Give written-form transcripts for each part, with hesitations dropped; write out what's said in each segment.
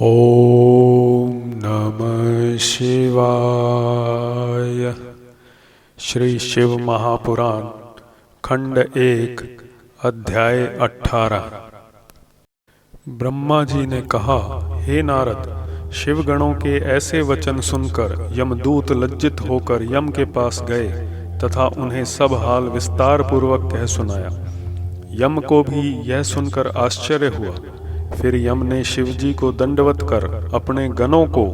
ओम नमः शिवाय। श्री शिव महापुराण खंड 1 अध्याय 18। ब्रह्मा जी ने कहा, हे नारद, शिवगणों के ऐसे वचन सुनकर यमदूत लज्जित होकर यम के पास गए तथा उन्हें सब हाल विस्तार पूर्वक कह सुनाया। यम को भी यह सुनकर आश्चर्य हुआ। फिर यम ने शिवजी को दंडवत कर अपने गणों को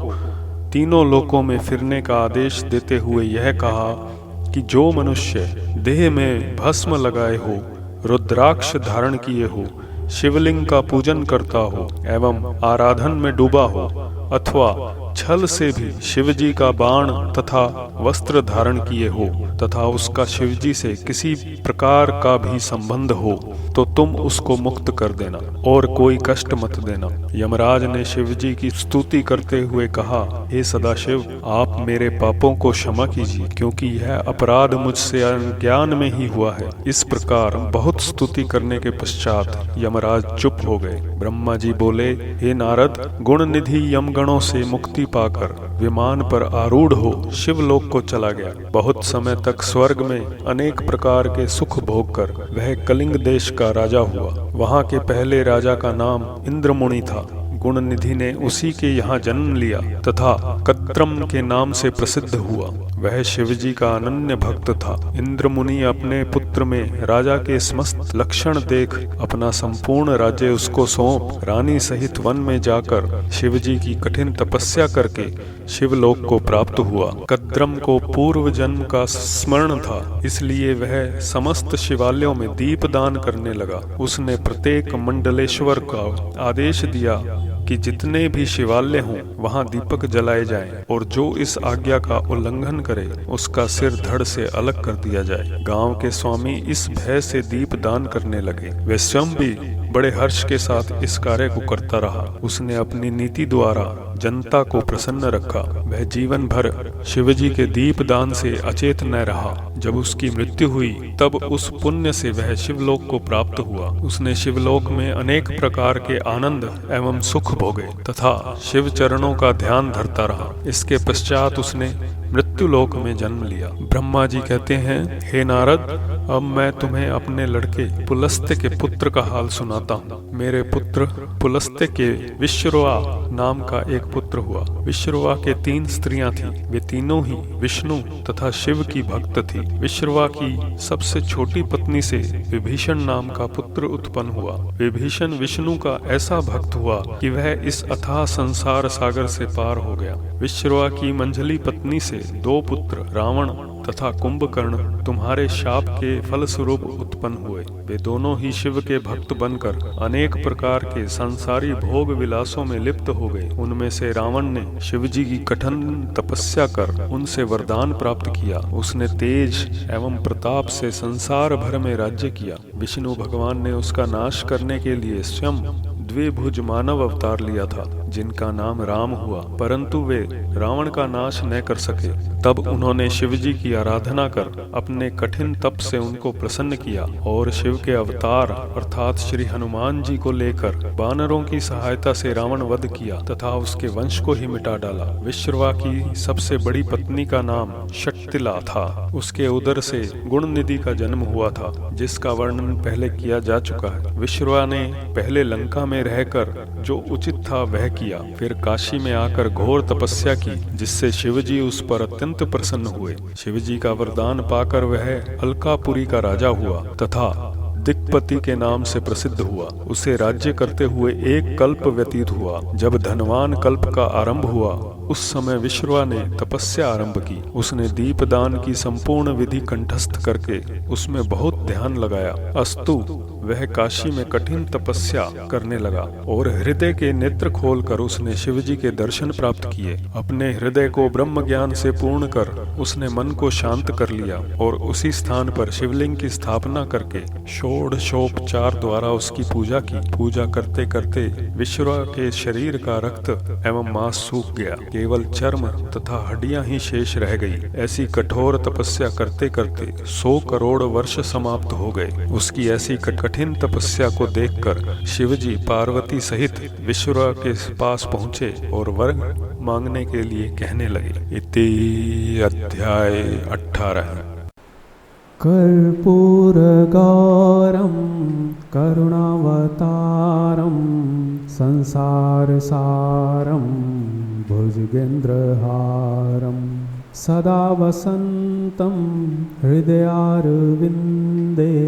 तीनों लोकों में फिरने का आदेश देते हुए यह कहा कि जो मनुष्य देह में भस्म लगाए हो, रुद्राक्ष धारण किए हो, शिवलिंग का पूजन करता हो एवं आराधन में डूबा हो अथवा छल से भी शिवजी का बाण तथा वस्त्र धारण किए हो तथा उसका शिवजी से किसी प्रकार का भी संबंध हो तो तुम उसको मुक्त कर देना और कोई कष्ट मत देना। यमराज ने शिवजी की स्तुति करते हुए कहा, हे सदाशिव, आप मेरे पापों को क्षमा कीजिए, क्योंकि यह अपराध मुझसे अज्ञान में ही हुआ है। इस प्रकार बहुत स्तुति करने के पश्चात यमराज चुप हो गए। ब्रह्मा जी बोले, हे नारद, गुण निधि यमगणों से मुक्ति पाकर विमान पर आरूढ़ हो शिवलोक को चला गया। बहुत समय तक स्वर्ग में अनेक प्रकार के सुख भोग कर वह कलिंग देश का राजा हुआ। वहां के पहले राजा का नाम इंद्रमुनि था। गुण निधि ने उसी के यहाँ जन्म लिया तथा कद्रम के नाम से प्रसिद्ध हुआ। वह शिवजी का अनन्य भक्त था। इंद्रमुनि अपने पुत्र में राजा के समस्त लक्षण देख अपना संपूर्ण राज्य उसको सौंप रानी सहित वन में जाकर शिवजी की कठिन तपस्या करके शिवलोक को प्राप्त हुआ। कद्रम को पूर्व जन्म का स्मरण था, इसलिए वह समस्त शिवालयों में दीप दान करने लगा। उसने प्रत्येक मंडलेश्वर का आदेश दिया कि जितने भी शिवालय हों वहां दीपक जलाए जाएं और जो इस आज्ञा का उल्लंघन करे उसका सिर धड़ से अलग कर दिया जाए। गांव के स्वामी इस भय से दीप दान करने लगे। वे स्वयं भी बड़े हर्ष के साथ इस कार्य को करता रहा। उसने अपनी नीति द्वारा जनता को प्रसन्न रखा। वह जीवन भर शिवजी के दीप दान से अचेत न रहा। जब उसकी मृत्यु हुई तब उस पुण्य से वह शिवलोक को प्राप्त हुआ। उसने शिवलोक में अनेक प्रकार के आनंद एवं सुख भोगे तथा शिव चरणों का ध्यान धरता रहा। इसके पश्चात उसने मृत्युलोक में जन्म लिया। ब्रह्मा जी कहते हैं, हे नारद, अब मैं तुम्हें अपने लड़के पुलस्त्य के पुत्र का हाल सुनाता हूँ। मेरे पुत्र पुलस्त्य के विश्रवा नाम का एक पुत्र हुआ। विश्रवा के 3 स्त्रियां थीं। वे तीनों ही विष्णु तथा शिव की भक्त थी। विश्रवा की सबसे छोटी पत्नी से विभीषण नाम का पुत्र उत्पन्न हुआ। विभीषण विष्णु का ऐसा भक्त हुआ कि वह इस अथाह संसार सागर से पार हो गया। विश्रवा की मंझली पत्नी से 2 पुत्र रावण तथा कुंभकर्ण तुम्हारे शाप के फलस्वरूप उत्पन्न हुए। वे दोनों ही शिव के भक्त बनकर अनेक प्रकार के संसारी भोग विलासों में लिप्त हो गए। उनमें से रावण ने शिवजी की कठिन तपस्या कर उनसे वरदान प्राप्त किया। उसने तेज एवं प्रताप से संसार भर में राज्य किया। विष्णु भगवान ने उसका नाश करने के लिए स्वयं द्विभुज मानव अवतार लिया था, जिनका नाम राम हुआ, परंतु वे रावण का नाश न कर सके। तब उन्होंने शिवजी की आराधना कर अपने कठिन तप से उनको प्रसन्न किया और शिव के अवतार अर्थात श्री हनुमान जी को लेकर वानरों की सहायता से रावण वध किया तथा उसके वंश को ही मिटा डाला। विश्रवा की सबसे बड़ी पत्नी का नाम शक्तिला था। उसके उदर से गुण निधि का जन्म हुआ था, जिसका वर्णन पहले किया जा चुका है। विश्रवा ने पहले लंका में रहकर जो उचित था वह किया। फिर काशी में आकर घोर तपस्या की, जिससे शिवजी उस पर अत्यंत प्रसन्न हुए। शिवजी का वरदान पाकर वह अलकापुरी का राजा हुआ तथा दिक्पति के नाम से प्रसिद्ध हुआ। उसे राज्य करते हुए 1 कल्प व्यतीत हुआ। जब धनवान कल्प का आरंभ हुआ उस समय विश्रवा ने तपस्या आरंभ की। उसने दीपदान की संपूर्ण विधि कंठस्थ करके उसमें बहुत ध्यान लगाया। अस्तु वह काशी में कठिन तपस्या करने लगा और हृदय के नेत्र खोलकर उसने शिवजी के दर्शन प्राप्त किए। अपने हृदय को ब्रह्म ज्ञान से पूर्ण कर उसने मन को शांत कर लिया और उसी स्थान पर शिवलिंग की स्थापना करके षोडशोपचार द्वारा उसकी पूजा की। पूजा करते करते विश्रवा के शरीर का रक्त एवं मांस सूख गया। केवल चर्म तथा हड्डियां ही शेष रह गई। ऐसी कठोर तपस्या करते करते 100 करोड़ वर्ष समाप्त हो गए। उसकी ऐसी कठिन कठिन तपस्या को देखकर शिवजी पार्वती सहित विश्वरा के पास पहुँचे और वर मांगने के लिए कहने लगे। इति अध्याय 18। कर्पूरगौरं करुणावतारं संसारसारं भुजगेन्द्रहारं सदा वसन्तं हृदयारविन्दे